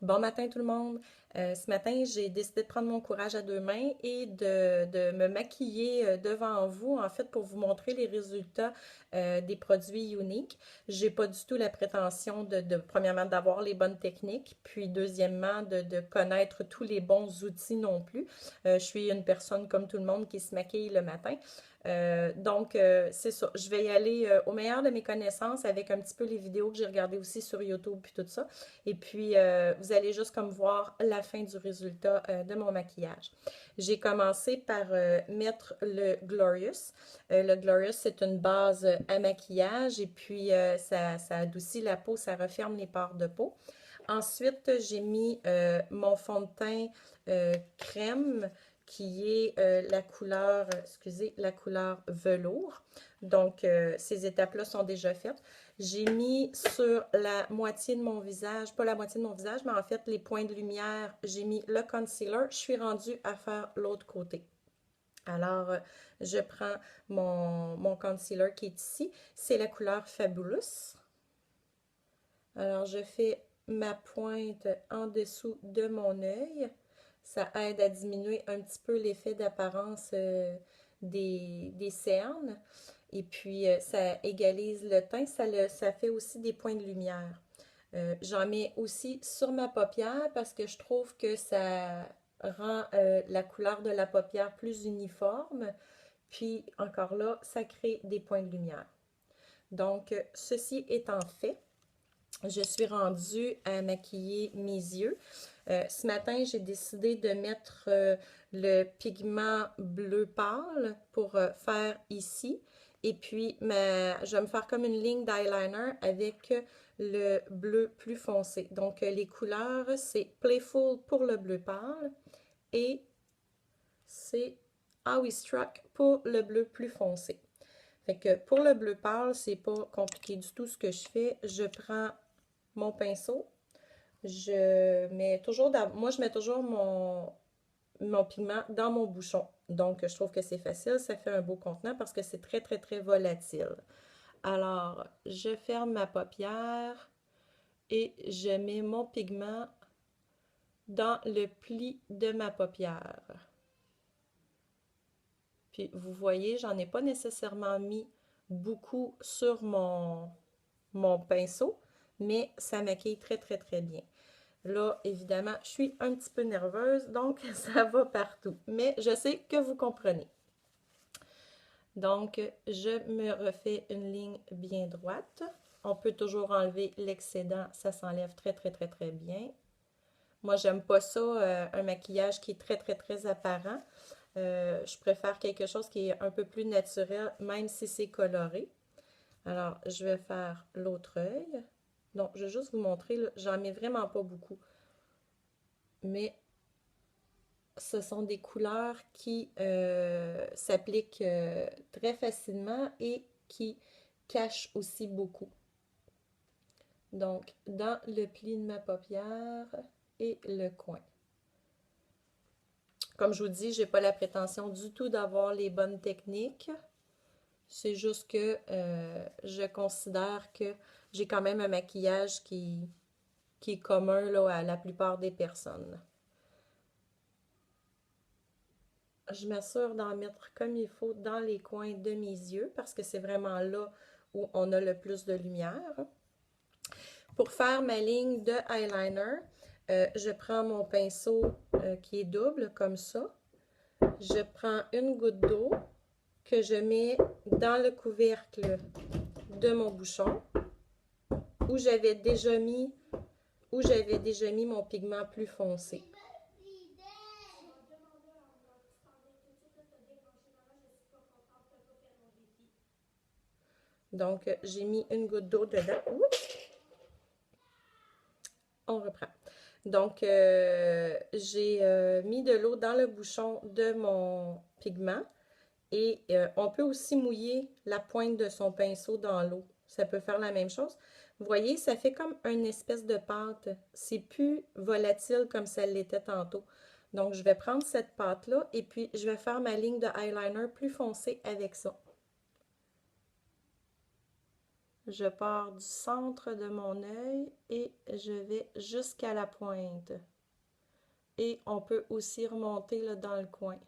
Bon matin tout le monde. Ce matin, j'ai décidé de prendre mon courage à deux mains et de me maquiller devant vous, en fait, pour vous montrer les résultats des produits uniques. J'ai pas du tout la prétention premièrement, d'avoir les bonnes techniques, puis deuxièmement, de connaître tous les bons outils non plus. Je suis une personne comme tout le monde qui se maquille le matin. C'est ça. Je vais y aller au meilleur de mes connaissances avec un petit peu les vidéos que j'ai regardées aussi sur YouTube puis tout ça. Et puis, vous allez juste comme voir la fin du résultat de mon maquillage. J'ai commencé par mettre le Glorious. Le Glorious, c'est une base à maquillage et puis ça adoucit la peau, ça referme les pores de peau. Ensuite, j'ai mis mon fond de teint crème qui est la couleur, excusez, la couleur velours. Donc, ces étapes-là sont déjà faites. J'ai mis sur la moitié de mon visage, pas la moitié de mon visage, mais en fait les points de lumière, j'ai mis le concealer. Je suis rendue à faire l'autre côté. Alors, je prends mon concealer qui est ici. C'est la couleur Fabulous. Alors, je fais ma pointe en dessous de mon œil. Ça aide à diminuer un petit peu l'effet d'apparence des cernes. Et puis, ça égalise le teint. Ça fait aussi des points de lumière. J'en mets aussi sur ma paupière parce que je trouve que ça rend la couleur de la paupière plus uniforme. Puis, encore là, ça crée des points de lumière. Donc, ceci étant fait, je suis rendue à maquiller mes yeux. Ce matin, j'ai décidé de mettre le pigment bleu pâle pour faire ici. Et puis, je vais me faire comme une ligne d'eyeliner avec le bleu plus foncé. Donc, les couleurs, c'est Playful pour le bleu pâle et c'est How We Struck pour le bleu plus foncé. Fait que pour le bleu pâle, c'est pas compliqué du tout ce que je fais. Je prends mon pinceau. Moi, je mets toujours mon pigment dans mon bouchon. Donc, je trouve que c'est facile. Ça fait un beau contenant parce que c'est très, très, très volatile. Alors, je ferme ma paupière et je mets mon pigment dans le pli de ma paupière. Puis, vous voyez, j'en ai pas nécessairement mis beaucoup sur mon pinceau, mais ça maquille très, très, très bien. Là, évidemment, je suis un petit peu nerveuse, donc ça va partout. Mais je sais que vous comprenez. Donc, je me refais une ligne bien droite. On peut toujours enlever l'excédent, ça s'enlève très, très, très, très bien. Moi, j'aime pas ça, un maquillage qui est très, très, très apparent. Je préfère quelque chose qui est un peu plus naturel, même si c'est coloré. Alors, je vais faire l'autre œil. Donc, je vais juste vous montrer, j'en mets vraiment pas beaucoup. Mais ce sont des couleurs qui s'appliquent très facilement et qui cachent aussi beaucoup. Donc, dans le pli de ma paupière et le coin. Comme je vous dis, j'ai pas la prétention du tout d'avoir les bonnes techniques. C'est juste que je considère que j'ai quand même un maquillage qui est commun là, à la plupart des personnes. Je m'assure d'en mettre comme il faut dans les coins de mes yeux parce que c'est vraiment là où on a le plus de lumière. Pour faire ma ligne de eyeliner, je prends mon pinceau qui est double comme ça. Je prends une goutte d'eau que je mets dans le couvercle de mon bouchon où j'avais déjà mis mon pigment plus foncé. Donc, j'ai mis une goutte d'eau dedans. Oups! On reprend. Donc, j'ai mis de l'eau dans le bouchon de mon pigment et on peut aussi mouiller la pointe de son pinceau dans l'eau. Ça peut faire la même chose. Vous voyez, ça fait comme une espèce de pâte. C'est plus volatile comme ça l'était tantôt. Donc, je vais prendre cette pâte-là et puis je vais faire ma ligne de eyeliner plus foncée avec ça. Je pars du centre de mon œil et je vais jusqu'à la pointe. Et on peut aussi remonter là, dans le coin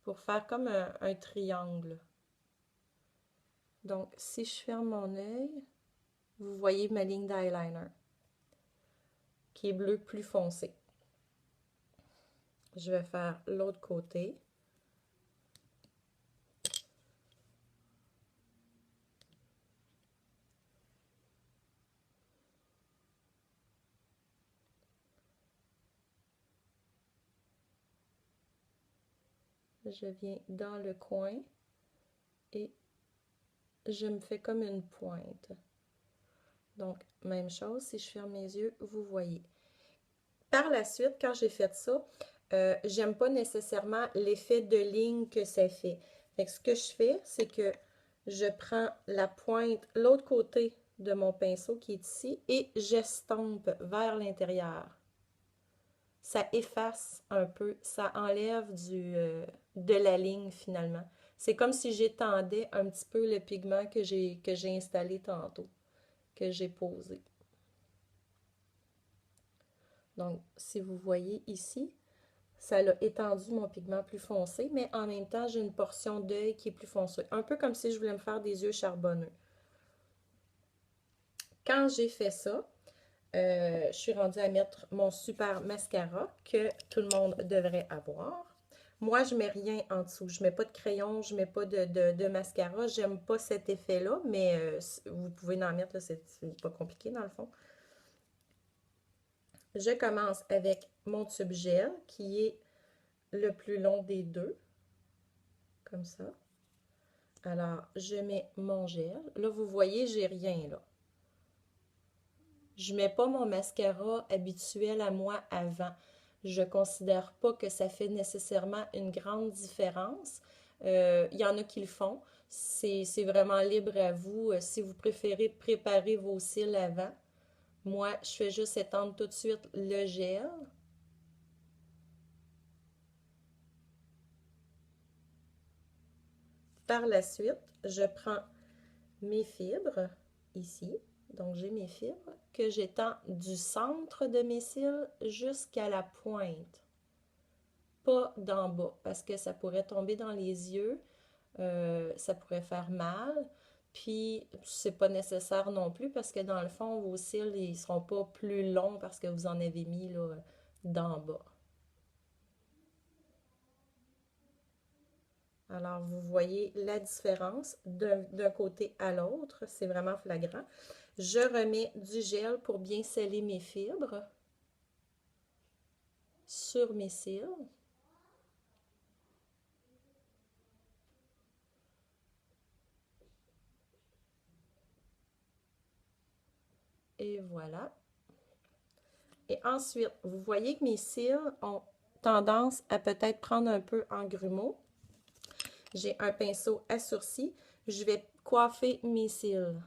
pour faire comme un triangle. Donc, si je ferme mon œil, vous voyez ma ligne d'eyeliner qui est bleu plus foncé. Je vais faire l'autre côté. Je viens dans le coin et je me fais comme une pointe. Donc, même chose, si je ferme mes yeux, vous voyez. Par la suite, quand j'ai fait ça, j'aime pas nécessairement l'effet de ligne que ça fait. Fait que ce que je fais, c'est que je prends la pointe, l'autre côté de mon pinceau qui est ici, et j'estompe vers l'intérieur. Ça efface un peu, ça enlève de la ligne finalement. C'est comme si j'étendais un petit peu le pigment que j'ai installé tantôt, que j'ai posé. Donc, si vous voyez ici, ça a étendu mon pigment plus foncé, mais en même temps, j'ai une portion d'œil qui est plus foncée. Un peu comme si je voulais me faire des yeux charbonneux. Quand j'ai fait ça, je suis rendue à mettre mon super mascara que tout le monde devrait avoir. Moi, je mets rien en dessous. Je mets pas de crayon, je mets pas de mascara. J'aime pas cet effet-là, mais vous pouvez en mettre, c'est pas compliqué dans le fond. Je commence avec mon tube gel qui est le plus long des deux, comme ça. Alors, je mets mon gel. Là, vous voyez, j'ai rien là. Je ne mets pas mon mascara habituel à moi avant. Je ne considère pas que ça fait nécessairement une grande différence. Il y en a qui le font. C'est vraiment libre à vous. Si vous préférez préparer vos cils avant. Moi, je fais juste étendre tout de suite le gel. Par la suite, je prends mes fibres ici. Donc, j'ai mes fibres que j'étends du centre de mes cils jusqu'à la pointe. Pas d'en bas, parce que ça pourrait tomber dans les yeux, ça pourrait faire mal. Puis, c'est pas nécessaire non plus, parce que dans le fond, vos cils, ils seront pas plus longs parce que vous en avez mis là, d'en bas. Alors, vous voyez la différence d'un côté à l'autre. C'est vraiment flagrant. Je remets du gel pour bien sceller mes fibres sur mes cils. Et voilà. Et ensuite, vous voyez que mes cils ont tendance à peut-être prendre un peu en grumeau. J'ai un pinceau à sourcils. Je vais coiffer mes cils.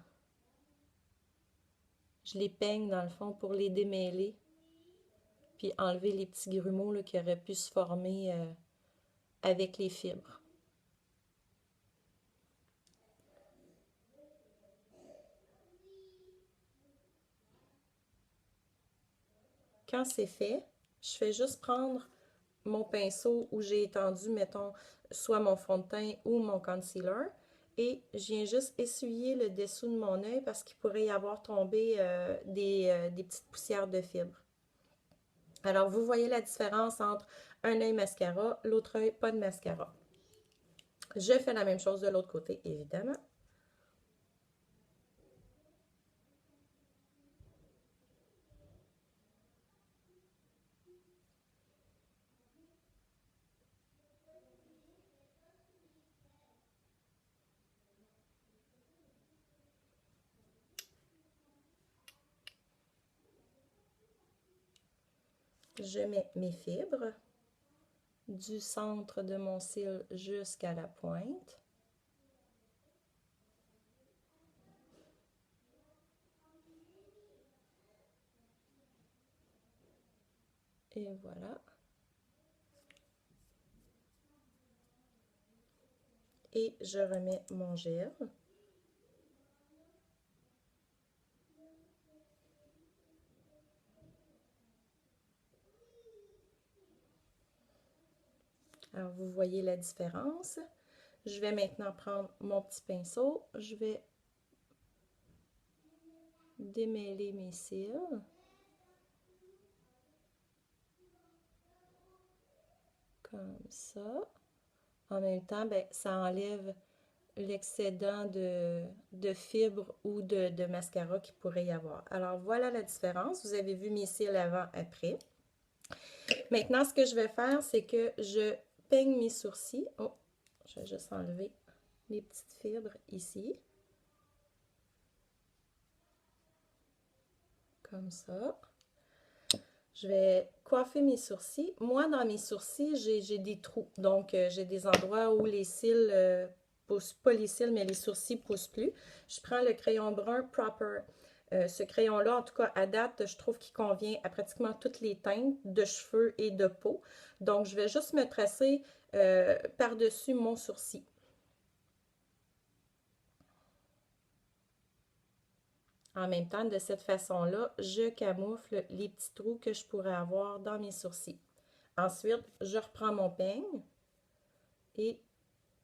Je les peigne dans le fond pour les démêler. Puis enlever les petits grumeaux là, qui auraient pu se former avec les fibres. Quand c'est fait, je fais juste prendre mon pinceau où j'ai étendu, mettons, soit mon fond de teint ou mon concealer. Et je viens juste essuyer le dessous de mon œil parce qu'il pourrait y avoir tombé des petites poussières de fibres. Alors, vous voyez la différence entre un œil mascara, l'autre œil pas de mascara. Je fais la même chose de l'autre côté, évidemment. Je mets mes fibres du centre de mon cil jusqu'à la pointe. Et voilà. Et je remets mon gel. Alors, vous voyez la différence. Je vais maintenant prendre mon petit pinceau. Je vais démêler mes cils. Comme ça. En même temps, ben, ça enlève l'excédent de fibres ou de mascara qu'il pourrait y avoir. Alors, voilà la différence. Vous avez vu mes cils avant, après. Maintenant, ce que je vais faire, c'est que je peigne mes sourcils. Oh, je vais juste enlever mes petites fibres ici. Comme ça. Je vais coiffer mes sourcils. Moi, dans mes sourcils, j'ai des trous. Donc, j'ai des endroits où les cils poussent, pas les cils, mais les sourcils poussent plus. Je prends le crayon brun Proper. Ce crayon-là, en tout cas, à date, je trouve qu'il convient à pratiquement toutes les teintes de cheveux et de peau. Donc, je vais juste me tracer par-dessus mon sourcil. En même temps, de cette façon-là, je camoufle les petits trous que je pourrais avoir dans mes sourcils. Ensuite, je reprends mon peigne et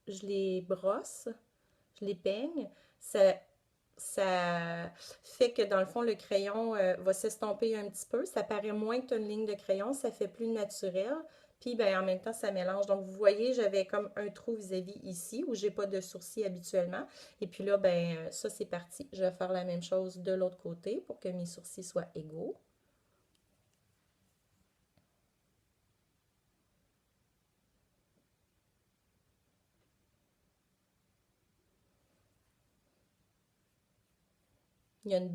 je les brosse, je les peigne. Ça fait que dans le fond, le crayon va s'estomper un petit peu. Ça paraît moins que une ligne de crayon, ça fait plus naturel. Puis ben, en même temps, ça mélange. Donc, vous voyez, j'avais comme un trou vis-à-vis ici où j'ai pas de sourcils habituellement. Et puis là, ben, ça, c'est parti. Je vais faire la même chose de l'autre côté pour que mes sourcils soient égaux. Il y a une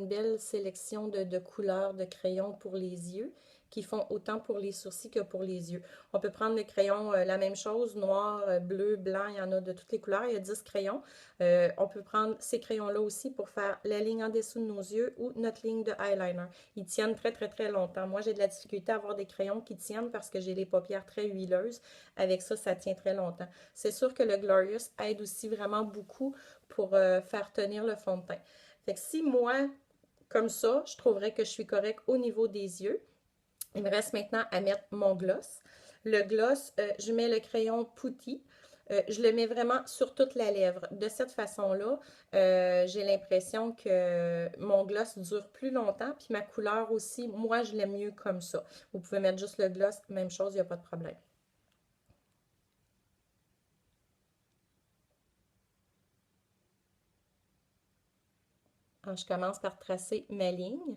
belle sélection de couleurs de crayons pour les yeux qui font autant pour les sourcils que pour les yeux. On peut prendre le crayon, la même chose, noir, bleu, blanc, il y en a de toutes les couleurs, il y a 10 crayons. On peut prendre ces crayons-là aussi pour faire la ligne en dessous de nos yeux ou notre ligne de eyeliner. Ils tiennent très, très, très longtemps. Moi, j'ai de la difficulté à avoir des crayons qui tiennent parce que j'ai les paupières très huileuses. Avec ça, ça tient très longtemps. C'est sûr que le Glorious aide aussi vraiment beaucoup pour faire tenir le fond de teint. Fait que si moi, comme ça, je trouverais que je suis correcte au niveau des yeux, il me reste maintenant à mettre mon gloss. Le gloss, je mets le crayon Putty. Je le mets vraiment sur toute la lèvre. De cette façon-là, j'ai l'impression que mon gloss dure plus longtemps. Puis ma couleur aussi, moi, je l'aime mieux comme ça. Vous pouvez mettre juste le gloss, même chose, il n'y a pas de problème. Alors, je commence par tracer ma ligne.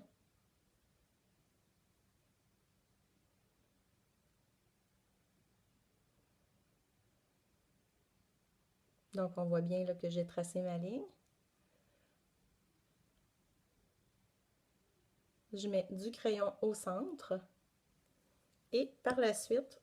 Donc, on voit bien là, que j'ai tracé ma ligne. Je mets du crayon au centre et par la suite,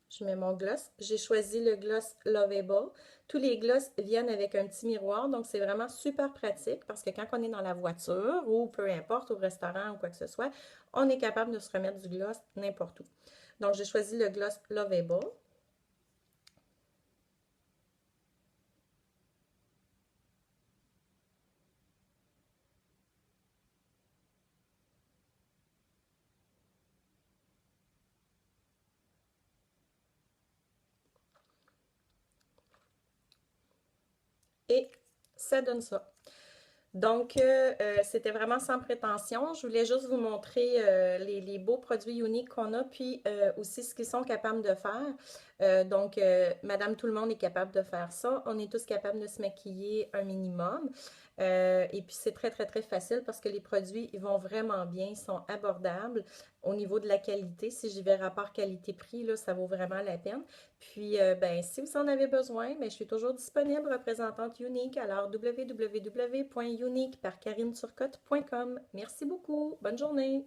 je mets mon gloss. J'ai choisi le gloss Lovable. Tous les gloss viennent avec un petit miroir, donc c'est vraiment super pratique parce que quand on est dans la voiture ou peu importe, au restaurant ou quoi que ce soit, on est capable de se remettre du gloss n'importe où. Donc j'ai choisi le gloss Lovable. Et ça donne ça. Donc, c'était vraiment sans prétention. Je voulais juste vous montrer les beaux produits uniques qu'on a, puis aussi ce qu'ils sont capables de faire. Donc, Madame Tout le monde est capable de faire ça. On est tous capables de se maquiller un minimum. Et puis, c'est très, très, très facile parce que les produits, ils vont vraiment bien, ils sont abordables au niveau de la qualité. Si j'y vais rapport qualité-prix, là, ça vaut vraiment la peine. Puis, ben, si vous en avez besoin, ben, je suis toujours disponible, représentante Unique. Alors, www.unique par karineturcotte.com. Merci beaucoup. Bonne journée.